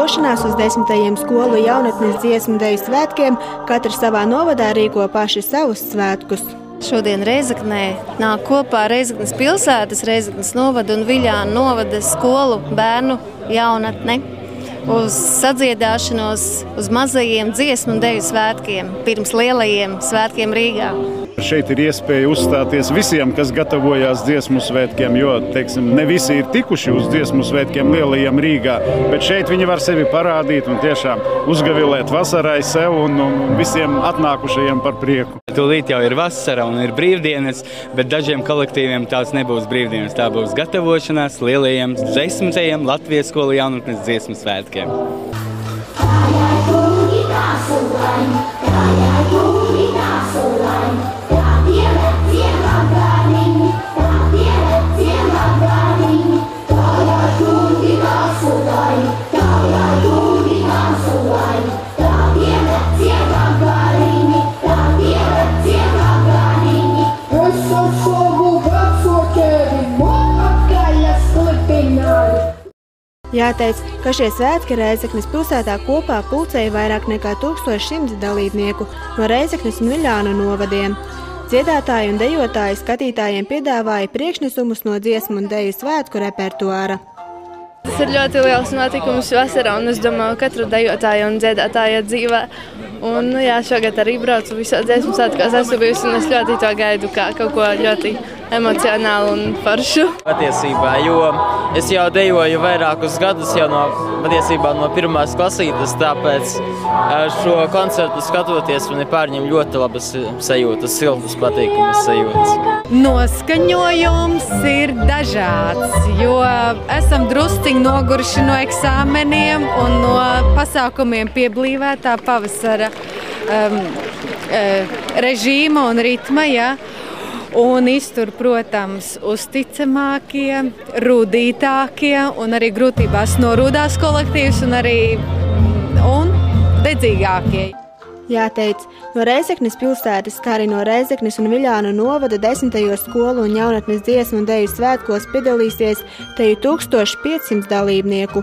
došanās uz 10. skolu jaunatnes dziesmu deju svētkiem katrs savā novadā rīko paši savus svētkus. Šodien Rēzeknē nāk kopā Rēzeknes pilsētas, Rēzeknes novada un Viļānu novada skolu bērnu jaunatne uz sadziedāšanos, uz mazajiem dziesmu un deju svētkiem, pirms lielajiem svētkiem Rīgā. Šeit ir iespēja uzstāties visiem, kas gatavojās dziesmu svētkiem, jo, teiksim, ne visi ir tikuši uz dziesmu svētkiem lielajiem Rīgā, bet šeit viņi var sevi parādīt un tiešām uzgavilēt vasarai sev un visiem atnākušajiem par prieku. Tūlīt jau ir vasara un ir brīvdienas, bet dažiem kolektīviem tās nebūs brīvdienas. Tā būs gatavošanās lielajiem 10. Latvijas skolu jaunatnes dziesmu svētkiem. Jāteic, ka šie svētki Rēzeknes pilsētā kopā pulcēja vairāk nekā 1100 dalībnieku no Rēzeknes un Viļānu novadiem. Dziedātāji un dejotāji skatītājiem piedāvāja priekšnesumus no dziesmu un deju svētku repertuāra. Tas ir ļoti liels notikums vasarā, un es domāju, katru dejotāju un dziedātāju dzīvē. Un, šogad arī braucu visos dziesmu svētkos esmu bijusi, un es ļoti to gaidu kā kaut ko ļoti emocionālu un foršu. Patiesībā, jo es jau dejoju vairākus gadus, jau no 1. klasītes, tāpēc šo koncertu skatoties man ir pārņem ļoti labas sajūtas, siltas, patīkamas sajūtas. Noskaņojums ir dažāds, jo esam drusciņi noguruši no eksāmeniem un no pasākumiem pieblīvētā pavasara režīma un ritma, un iztur, protams, uzticamākie, rudītākie un arī grūtībās norūdās kolektīvs un arī dedzīgākie. Jāteic, no Rēzeknes pilsētas, kā arī no Rēzeknes un Viļānu novada 10. skolu un jaunatnes dziesmu un deju svētkos piedalīsies teju 1500 dalībnieku.